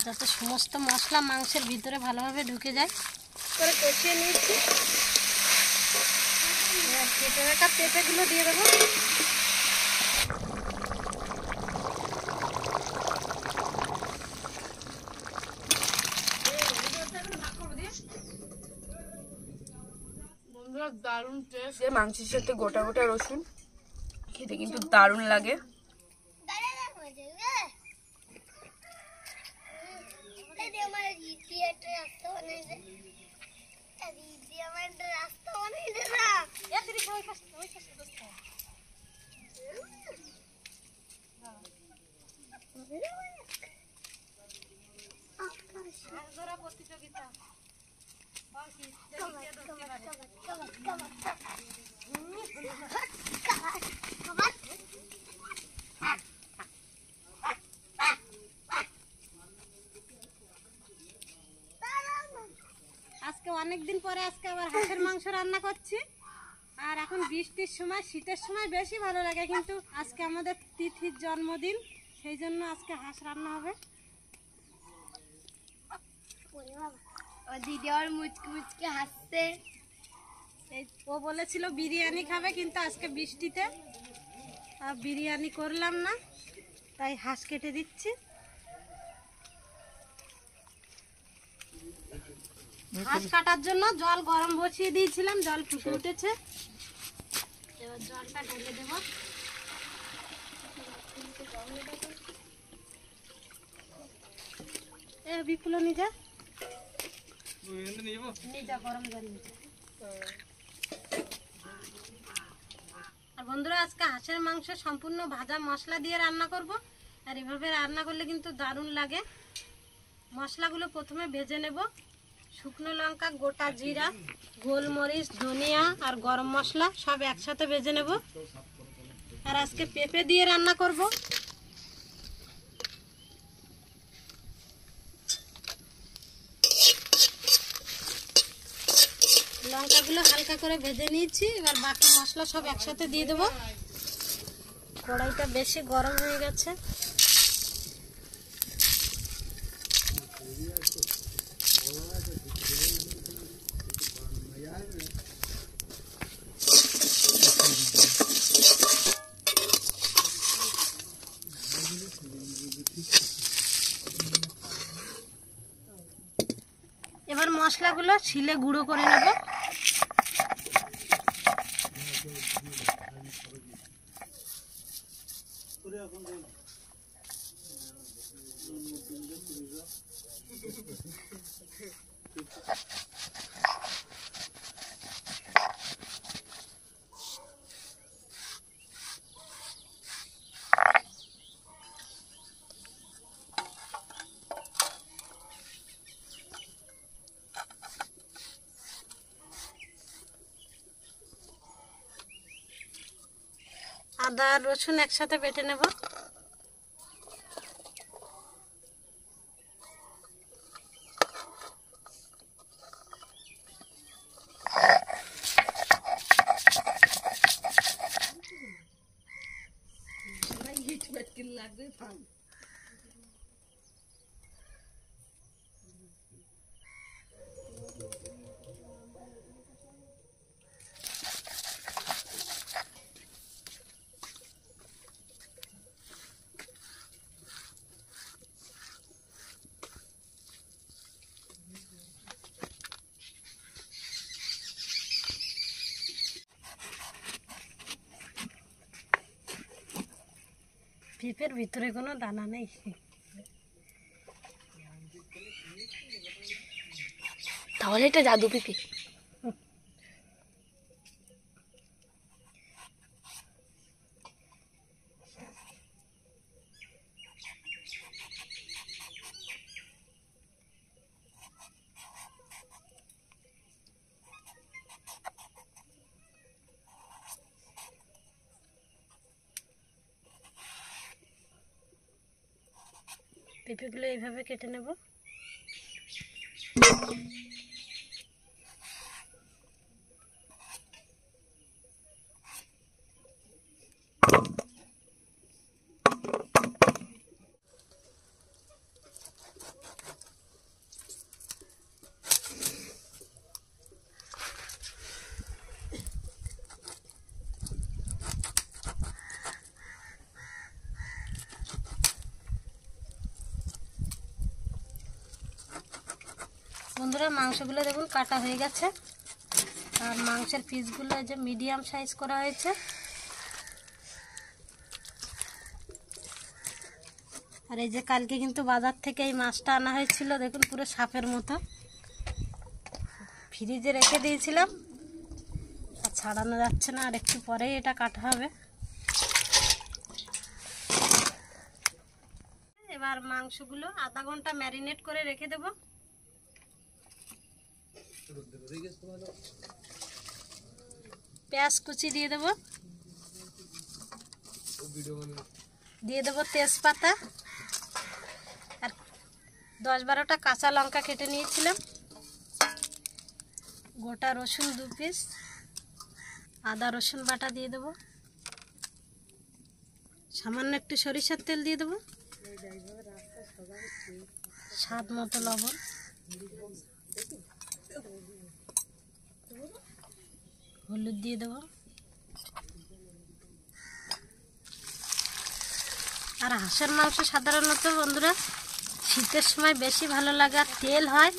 যাতে সমস্ত মশলা মাংসের ভিতরে ভালোভাবে ঢুকে যায় করে কষিয়ে নিয়েছি। এবার কেটে রাখা পেঁপেগুলো দিয়ে দেবো। দারুণ টেস্ট, মাংসের সাথে গোটা গোটা রসুন খেতে কিন্তু দারুণ লাগে। প্রতিযোগিতা আজকে অনেকদিন পরে আজকে আবার হাঁসের মাংস রান্না করছি। আর এখন বৃষ্টির সময়, শীতের সময় বেশি ভালো লাগে, কিন্তু আজকে আমাদের তিথির জন্মদিন, সেই জন্য আজকে হাঁস রান্না হবে। দিদি আর মুচকি মুচকি হাসছে। ও বলেছিল বিরিয়ানি খাবে, কিন্তু আজকে বৃষ্টিতে বিরিয়ানি করলাম না, তাই হাঁস কেটে দিচ্ছি। হাঁস কাটার জন্য জল গরম বসিয়ে দিয়েছিলাম, জল ফুটে উঠেছে। এবার জলটা ঢেলে দেব। বিপুল নিজা গরম জল। আর বন্ধুরা, আজকে হাঁসের মাংস সম্পূর্ণ ভাজা মশলা দিয়ে রান্না করব। আর এভাবে রান্না করলে কিন্তু দারুণ লাগে। মশলাগুলো প্রথমে ভেজে নেব। শুকনো লঙ্কা, গোটা জিরা, গোলমরিচ, ধনিয়া আর গরম মশলা সব একসাথে ভেজে নেব। আর আজকে পেঁপে দিয়ে রান্না করব। লঙ্কাগুলো হালকা করে ভেজে নিয়েছি। এবার বাকি মশলা সব একসাথে দিয়ে দেবো। কড়াইটা বেশি গরম হয়ে গেছে। এবার মশলাগুলো ছিলে গুঁড়ো করে নেব। আদা আর রসুন একসাথে বেটে নেব। পেঁপের ভিতরে কোনো দানা নেই। তাহলে এটা জাদু পেঁপে। পেঁপেগুলো এইভাবে কেটে নেব। বন্ধুরা মাংসগুলো দেখুন কাটা হয়ে গেছে, আর মাংসের পিসগুলো যে মিডিয়াম সাইজ করা হয়েছে। আর এই যে কালকে কিন্তু বাজার থেকে এই মাছটা আনা হয়েছিল, দেখুন পুরো সাপের মতো, ফ্রিজে রেখে দিয়েছিলাম, আর ছাড়ানো যাচ্ছে না, আর একটু পরেই এটা কাটা হবে। এবার মাংসগুলো আধা ঘন্টা ম্যারিনেট করে রেখে দেব। পেঁয়াজ কুচি দিয়ে দেব, দিয়ে দেব তেজপাতা, আর 10-12টা কাঁচা লঙ্কা কেটে নিয়েছিলাম, গোটা রসুন 2 পিস, আদা রসুন বাটা দিয়ে দেব, সামান্য একটু সরিষার তেল দিয়ে দেব, স্বাদ মতো লবণ, হলুদ দিয়ে দেব। আর হাঁসের মাংস সাধারণত বন্ধুরা শীতের সময় বেশি ভালো লাগে, আর তেল হয়,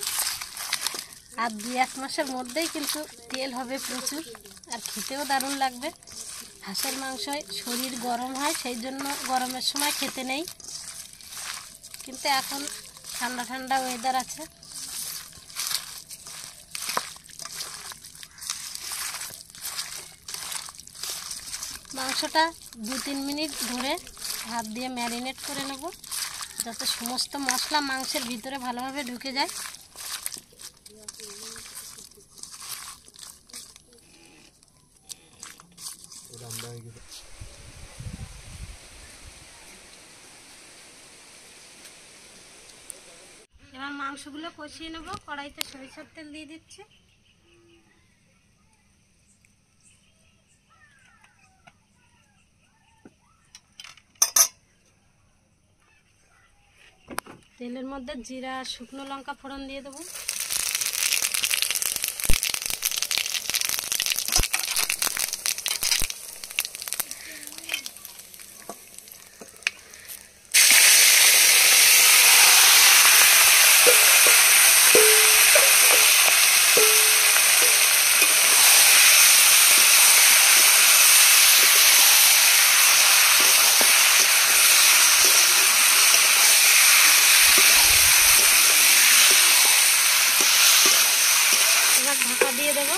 আর 2-1 মাসের মধ্যেই কিন্তু তেল হবে প্রচুর, আর খেতেও দারুণ লাগবে। হাঁসের মাংস শরীর গরম হয়, সেই জন্য গরমের সময় খেতে নেই, কিন্তু এখন ঠান্ডা ঠান্ডা ওয়েদার আছে। মাংসটা 2-3 মিনিট ধরে হাত দিয়ে ম্যারিনেট করে নেব, যাতে সমস্ত মশলা মাংসের ভিতরে ভালোভাবে ঢুকে যায়। এবার মাংসগুলো কষিয়ে নেব, কড়াইতে সরিষার তেল দিয়ে দিচ্ছি, তেলের মধ্যে জিরা শুকনো লঙ্কা ফোড়ন দিয়ে দেবো, এবার ঢাকা দিয়ে দেবো।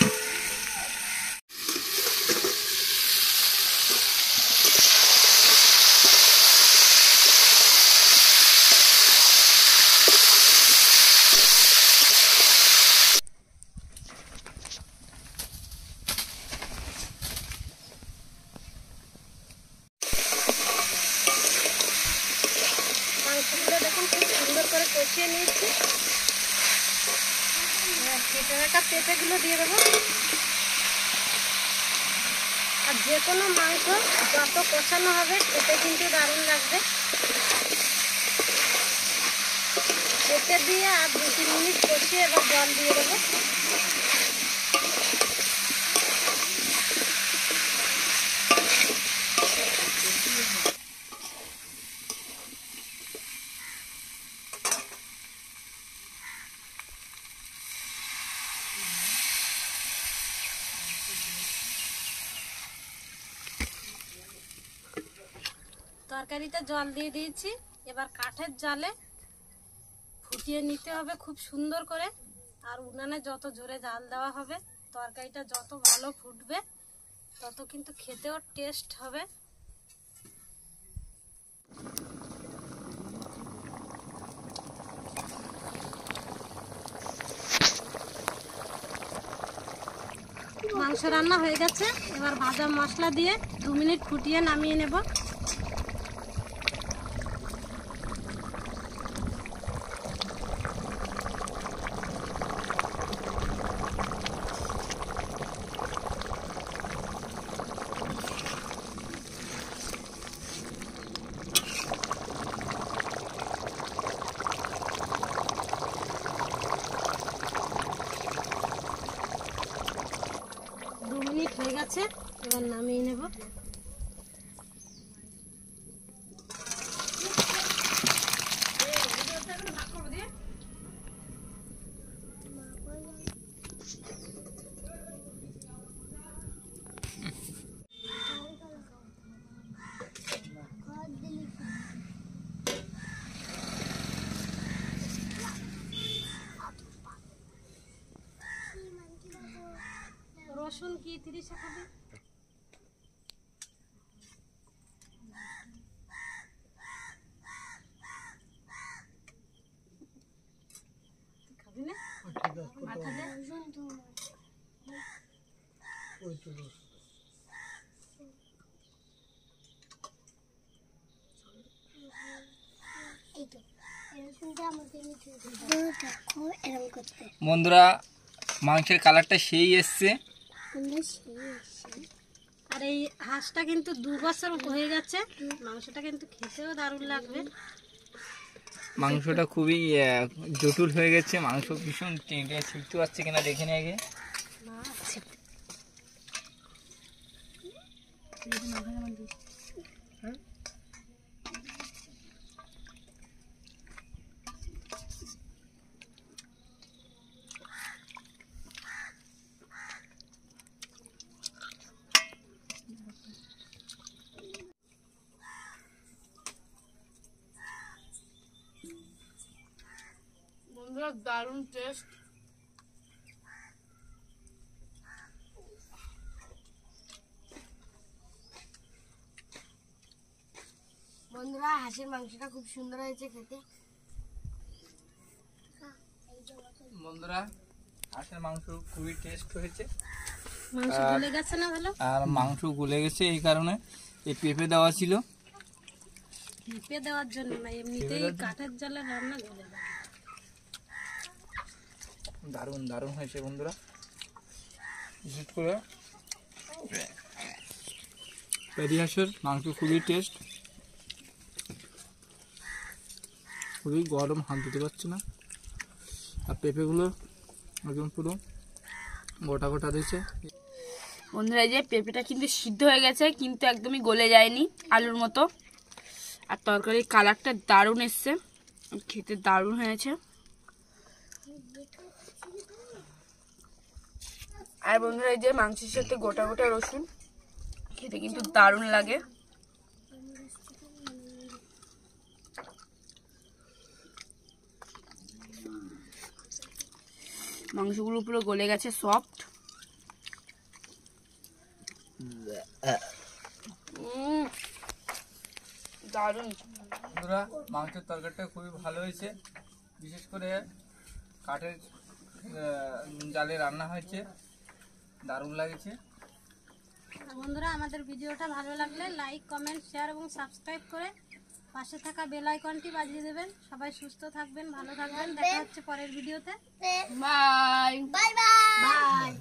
মাংসগুলো দেখুন খুব সুন্দর করে কষিয়ে নিয়েছি, কেটে রাখা পেঁপেগুলো দিয়ে দেবো। আর যে কোনো মাংস যত কষানো হবে খেতে কিন্তু দারুণ লাগবে। পেঁপে দিয়ে আর 2-3 মিনিট কষিয়ে এবার জল দিয়ে দেবো। তরকারিতে জল দিয়ে দিয়েছি, এবার কাঠের জালে ফুটিয়ে নিতে হবে খুব সুন্দর করে। আর উনানে যত জোরে জাল দেওয়া হবে তরকারিটা যত ভালো ফুটবে তত কিন্তু খেতেও টেস্ট হবে। মাংস রান্না হয়ে গেছে, এবার ভাজা মশলা দিয়ে 2 মিনিট ফুটিয়ে নামিয়ে নেব। হয়ে গেছে, এবার নামিয়ে নেব। রসুন কি 30 খাবি? খাবি না? মাথা দে। বন্ধুরা মাংসের কালারটা সেই এসছে। আর এই হাঁসটা কিন্তু 2 বছর হয়ে গেছে, মাংসটা কিন্তু খেতেও দারুণ লাগবে। মাংসটা খুবই জটিল হয়ে গেছে, মাংস ভীষণ টেনে ছিটতে পারছে কিনা দেখে নিই আগে। বন্ধুরা দারুণ টেস্ট। বন্ধুরা হাঁসের মাংসটা খুব সুন্দর হয়েছে খেতে। বন্ধুরা হাঁসের মাংস খুবই টেস্ট হয়েছে। মাংস গলে গেছে না ভালো? আর মাংস গলে গেছে এই কারণে এই পেঁপে দেওয়া ছিল। পেঁপে দেওয়ার জন্য না, এমনিতেই কাঠের জালে রান্না গলে যায়। দারুণ দারুণ হয়েছে বন্ধুরা। বিশেষ করে পেঁপে হাঁসের মাংস খুবই টেস্ট, খুবই গরম, হাত দিতে পারছি না। আর পেঁপেগুলো একদম পুরো গোটা গোটা দিয়েছে। বন্ধুরা এই যে পেঁপেটা কিন্তু সিদ্ধ হয়ে গেছে, কিন্তু একদমই গলে যায়নি, আলুর মতো। আর তরকারির কালারটা দারুণ এসছে, খেতে দারুণ হয়েছে। আর বন্ধুরা এই যে মাংসের সাথে গোটা গোটা রসুন, খেতে কিন্তু দারুণ লাগে। মাংসগুলো পুরো গলে গেছে, সফট। দারুণ। বন্ধুরা মাংসের তরকারিটা খুবই ভালো হয়েছে, বিশেষ করে কাঠের জালে রান্না হয়েছে, দারুণ লাগছে। বন্ধুরা আমাদের ভিডিওটা ভালো লাগলে লাইক, কমেন্ট, শেয়ার এবং সাবস্ক্রাইব করে পাশে থাকা বেল আইকনটি বাজিয়ে দেবেন। সবাই সুস্থ থাকবেন, ভালো থাকবেন। দেখা হচ্ছে পরের ভিডিওতে। Bye bye bye.